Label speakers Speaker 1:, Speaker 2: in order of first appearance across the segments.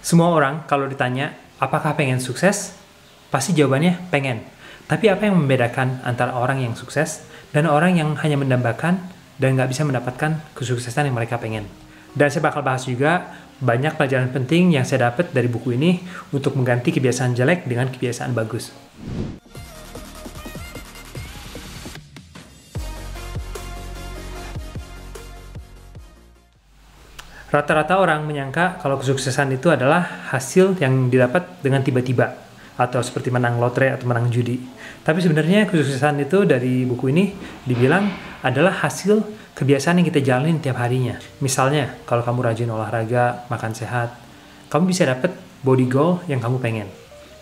Speaker 1: Semua orang kalau ditanya, apakah pengen sukses? Pasti jawabannya pengen. Tapi apa yang membedakan antara orang yang sukses dan orang yang hanya mendambakan dan nggak bisa mendapatkan kesuksesan yang mereka pengen? Dan saya bakal bahas juga banyak pelajaran penting yang saya dapat dari buku ini untuk mengganti kebiasaan jelek dengan kebiasaan bagus. Rata-rata orang menyangka kalau kesuksesan itu adalah hasil yang didapat dengan tiba-tiba, atau seperti menang lotre atau menang judi. Tapi sebenarnya kesuksesan itu dari buku ini dibilang adalah hasil kebiasaan yang kita jalanin tiap harinya. Misalnya, kalau kamu rajin olahraga, makan sehat, kamu bisa dapat body goal yang kamu pengen.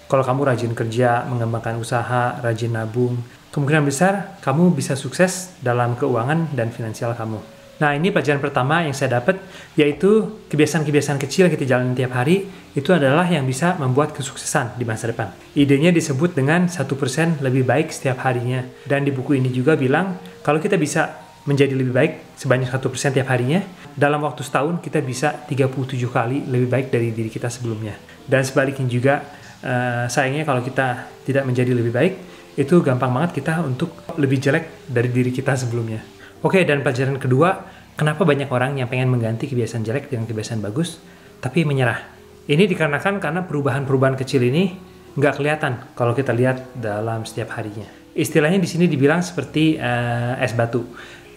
Speaker 1: Kalau kamu rajin kerja, mengembangkan usaha, rajin nabung, kemungkinan besar kamu bisa sukses dalam keuangan dan finansial kamu. Nah, ini pelajaran pertama yang saya dapat, yaitu kebiasaan-kebiasaan kecil yang kita jalani tiap hari, itu adalah yang bisa membuat kesuksesan di masa depan. Idenya disebut dengan 1% lebih baik setiap harinya. Dan di buku ini juga bilang, kalau kita bisa menjadi lebih baik sebanyak 1% tiap harinya, dalam waktu setahun kita bisa 37 kali lebih baik dari diri kita sebelumnya. Dan sebaliknya juga, sayangnya kalau kita tidak menjadi lebih baik, itu gampang banget kita untuk lebih jelek dari diri kita sebelumnya. Oke, dan pelajaran kedua, kenapa banyak orang yang pengen mengganti kebiasaan jelek dengan kebiasaan bagus, tapi menyerah. Ini dikarenakan karena perubahan-perubahan kecil ini nggak kelihatan kalau kita lihat dalam setiap harinya. Istilahnya di sini dibilang seperti es batu.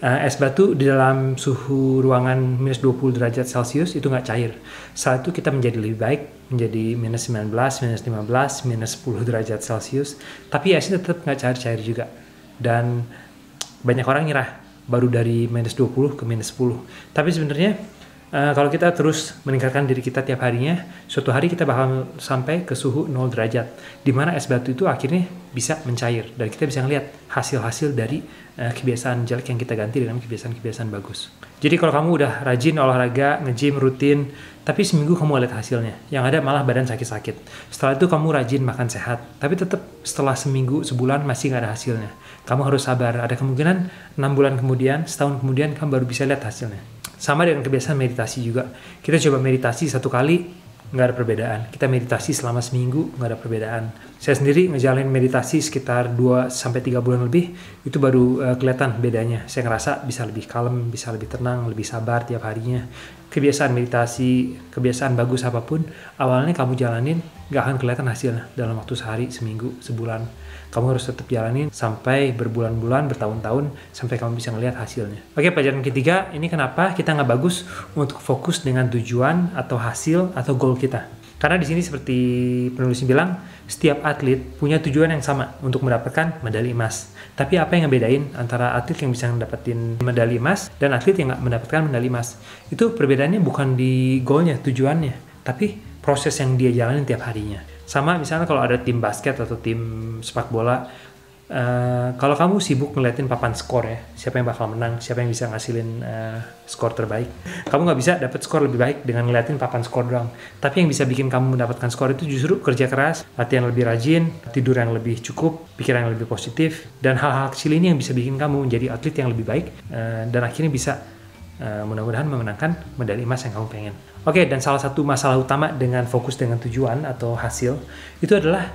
Speaker 1: Es batu di dalam suhu ruangan minus 20 derajat Celcius itu nggak cair. Saat itu kita menjadi lebih baik, menjadi minus 19, minus 15, minus 10 derajat Celcius, tapi esnya tetap nggak cair-cair juga. Dan banyak orang nyerah baru dari minus 20 ke minus 10. Tapi sebenarnya kalau kita terus meningkatkan diri kita tiap harinya, suatu hari kita bakal sampai ke suhu 0 derajat, di mana es batu itu akhirnya bisa mencair, dan kita bisa ngelihat hasil-hasil dari kebiasaan jelek yang kita ganti dengan kebiasaan-kebiasaan bagus. Jadi kalau kamu udah rajin olahraga, nge-gym rutin, tapi seminggu kamu lihat hasilnya, yang ada malah badan sakit-sakit. Setelah itu kamu rajin makan sehat, tapi tetap setelah seminggu, sebulan masih nggak ada hasilnya. Kamu harus sabar, ada kemungkinan 6 bulan kemudian, setahun kemudian kamu baru bisa lihat hasilnya. Sama dengan kebiasaan meditasi juga. Kita coba meditasi 1 kali, nggak ada perbedaan. Kita meditasi selama seminggu, nggak ada perbedaan. Saya sendiri ngejalanin meditasi sekitar 2-3 bulan lebih, itu baru kelihatan bedanya. Saya ngerasa bisa lebih kalem, bisa lebih tenang, lebih sabar tiap harinya. Kebiasaan meditasi, kebiasaan bagus apapun, awalnya kamu jalanin, nggak akan kelihatan hasilnya dalam waktu sehari, seminggu, sebulan. Kamu harus tetap jalanin sampai berbulan-bulan, bertahun-tahun, sampai kamu bisa ngelihat hasilnya. Oke, pelajaran ketiga, ini kenapa kita nggak bagus untuk fokus dengan tujuan atau hasil atau goal kita. Karena di sini seperti penulisnya bilang, setiap atlet punya tujuan yang sama untuk mendapatkan medali emas. Tapi apa yang ngebedain antara atlet yang bisa mendapatkan medali emas dan atlet yang nggak mendapatkan medali emas? Itu perbedaannya bukan di goalnya, tujuannya, tapi proses yang dia jalanin tiap harinya. Sama misalnya kalau ada tim basket atau tim sepak bola, kalau kamu sibuk ngeliatin papan skor ya, siapa yang bakal menang, siapa yang bisa ngasilin skor terbaik, kamu nggak bisa dapat skor lebih baik dengan ngeliatin papan skor doang. Tapi yang bisa bikin kamu mendapatkan skor itu justru kerja keras, latihan lebih rajin, tidur yang lebih cukup, pikiran yang lebih positif, dan hal-hal kecil ini yang bisa bikin kamu menjadi atlet yang lebih baik, dan akhirnya bisa mudah-mudahan memenangkan medali emas yang kamu pengen. Oke, dan salah satu masalah utama dengan fokus dengan tujuan atau hasil itu adalah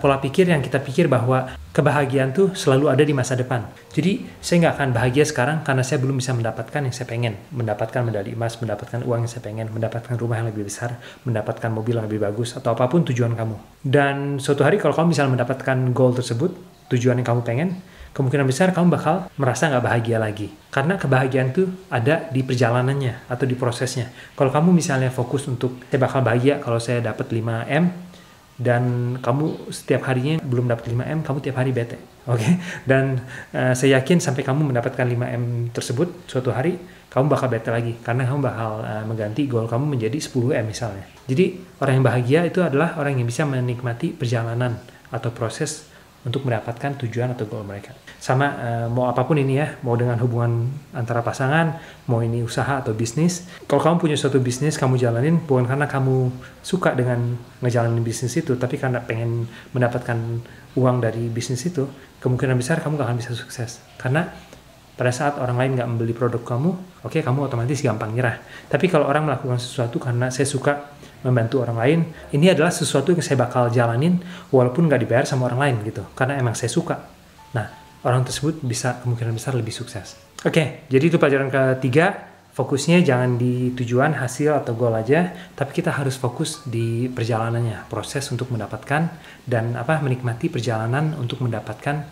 Speaker 1: pola pikir yang kita pikir bahwa kebahagiaan tuh selalu ada di masa depan. Jadi saya nggak akan bahagia sekarang karena saya belum bisa mendapatkan yang saya pengen, mendapatkan medali emas, mendapatkan uang yang saya pengen, mendapatkan rumah yang lebih besar, mendapatkan mobil yang lebih bagus, atau apapun tujuan kamu. Dan suatu hari kalau kamu bisa mendapatkan goal tersebut, tujuan yang kamu pengen, kemungkinan besar kamu bakal merasa nggak bahagia lagi. Karena kebahagiaan tuh ada di perjalanannya atau di prosesnya. Kalau kamu misalnya fokus untuk, saya bakal bahagia kalau saya dapat 5M, dan kamu setiap harinya belum dapat 5M, kamu tiap hari bete. Oke? Dan saya yakin sampai kamu mendapatkan 5M tersebut, suatu hari kamu bakal bete lagi. Karena kamu bakal mengganti goal kamu menjadi 10M misalnya. Jadi orang yang bahagia itu adalah orang yang bisa menikmati perjalanan atau proses untuk mendapatkan tujuan atau goal mereka. Sama mau apapun ini ya, mau dengan hubungan antara pasangan, mau ini usaha atau bisnis. Kalau kamu punya suatu bisnis, kamu jalanin bukan karena kamu suka dengan ngejalanin bisnis itu, tapi karena pengen mendapatkan uang dari bisnis itu, kemungkinan besar kamu gak akan bisa sukses. Karena pada saat orang lain gak membeli produk kamu, oke, kamu otomatis gampang nyerah. Tapi kalau orang melakukan sesuatu karena saya suka membantu orang lain, ini adalah sesuatu yang saya bakal jalanin walaupun nggak dibayar sama orang lain gitu, karena emang saya suka. Nah, orang tersebut bisa kemungkinan besar lebih sukses. Oke, jadi itu pelajaran ketiga. Fokusnya jangan di tujuan, hasil, atau goal aja, tapi kita harus fokus di perjalanannya, proses untuk mendapatkan dan menikmati perjalanan untuk mendapatkan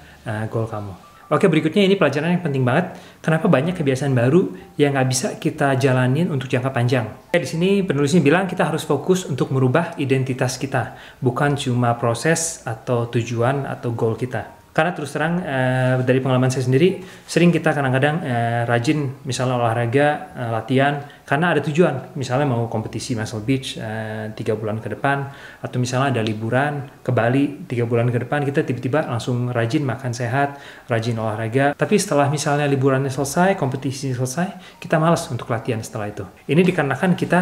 Speaker 1: goal kamu. Oke, berikutnya ini pelajaran yang penting banget. Kenapa banyak kebiasaan baru yang nggak bisa kita jalanin untuk jangka panjang? Di sini penulisnya bilang kita harus fokus untuk merubah identitas kita, bukan cuma proses atau tujuan atau goal kita. Karena terus terang dari pengalaman saya sendiri, sering kita kadang-kadang rajin misalnya olahraga, latihan, karena ada tujuan. Misalnya mau kompetisi Muscle Beach 3 bulan ke depan, atau misalnya ada liburan ke Bali 3 bulan ke depan, kita tiba-tiba langsung rajin makan sehat, rajin olahraga. Tapi setelah misalnya liburannya selesai, kompetisi selesai, kita malas untuk latihan setelah itu. Ini dikarenakan kita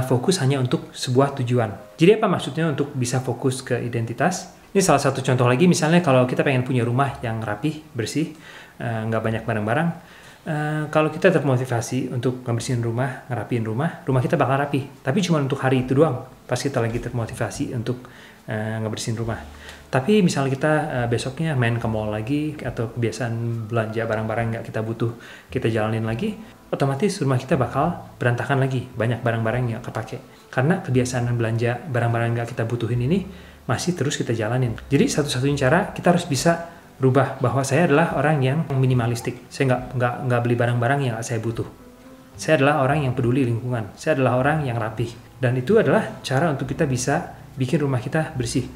Speaker 1: fokus hanya untuk sebuah tujuan. Jadi apa maksudnya untuk bisa fokus ke identitas? Ini salah satu contoh lagi, misalnya kalau kita pengen punya rumah yang rapih, bersih, nggak banyak barang-barang, kalau kita termotivasi untuk ngebersihin rumah, ngerapiin rumah kita bakal rapi. Tapi cuma untuk hari itu doang, pas kita lagi termotivasi untuk ngebersihin rumah. Tapi misalnya kita besoknya main ke mall lagi, atau kebiasaan belanja barang-barang nggak kita butuh, kita jalanin lagi, otomatis rumah kita bakal berantakan lagi, banyak barang-barang yang nggak kepake. Karena kebiasaan belanja barang-barang nggak kita butuhin ini masih terus kita jalanin. Jadi satu-satunya cara kita harus bisa rubah bahwa saya adalah orang yang minimalistik. Saya nggak beli barang-barang yang saya butuh. Saya adalah orang yang peduli lingkungan. Saya adalah orang yang rapih. Dan itu adalah cara untuk kita bisa bikin rumah kita bersih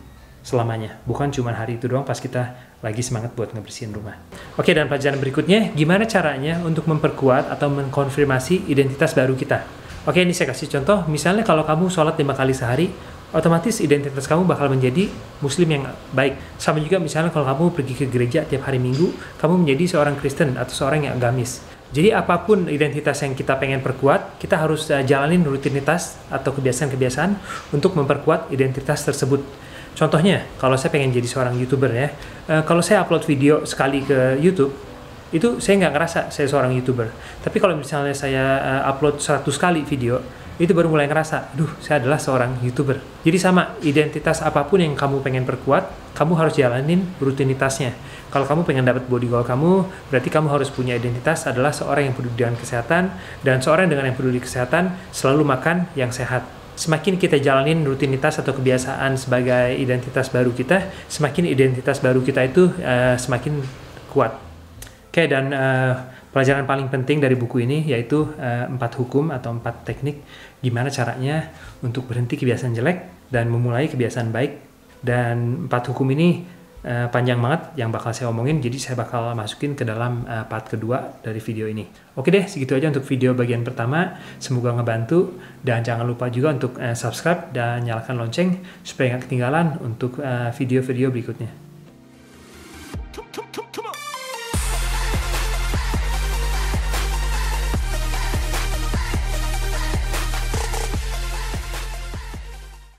Speaker 1: selamanya. Bukan cuma hari itu doang pas kita lagi semangat buat ngebersihin rumah. Oke, dan pelajaran berikutnya, gimana caranya untuk memperkuat atau mengkonfirmasi identitas baru kita. Oke, ini saya kasih contoh. Misalnya kalau kamu sholat 5 kali sehari, otomatis identitas kamu bakal menjadi muslim yang baik. Sama juga misalnya kalau kamu pergi ke gereja tiap hari Minggu, kamu menjadi seorang Kristen atau seorang yang agamis. Jadi apapun identitas yang kita pengen perkuat, kita harus jalanin rutinitas atau kebiasaan-kebiasaan untuk memperkuat identitas tersebut. Contohnya, kalau saya pengen jadi seorang YouTuber ya, kalau saya upload video sekali ke YouTube, itu saya nggak ngerasa saya seorang YouTuber. Tapi kalau misalnya saya upload 100 kali video, itu baru mulai ngerasa, saya adalah seorang YouTuber. Jadi sama, identitas apapun yang kamu pengen perkuat, kamu harus jalanin rutinitasnya. Kalau kamu pengen dapat body goal kamu, berarti kamu harus punya identitas adalah seorang yang peduli dengan kesehatan, dan seorang dengan yang peduli kesehatan selalu makan yang sehat. Semakin kita jalanin rutinitas atau kebiasaan sebagai identitas baru kita, semakin identitas baru kita itu semakin kuat. Oke, dan pelajaran paling penting dari buku ini yaitu 4 hukum atau 4 teknik gimana caranya untuk berhenti kebiasaan jelek dan memulai kebiasaan baik. Dan 4 hukum ini panjang banget yang bakal saya omongin, jadi saya bakal masukin ke dalam part kedua dari video ini. Oke deh, segitu aja untuk video bagian pertama. Semoga ngebantu, dan jangan lupa juga untuk subscribe dan nyalakan lonceng supaya nggak ketinggalan untuk video-video berikutnya.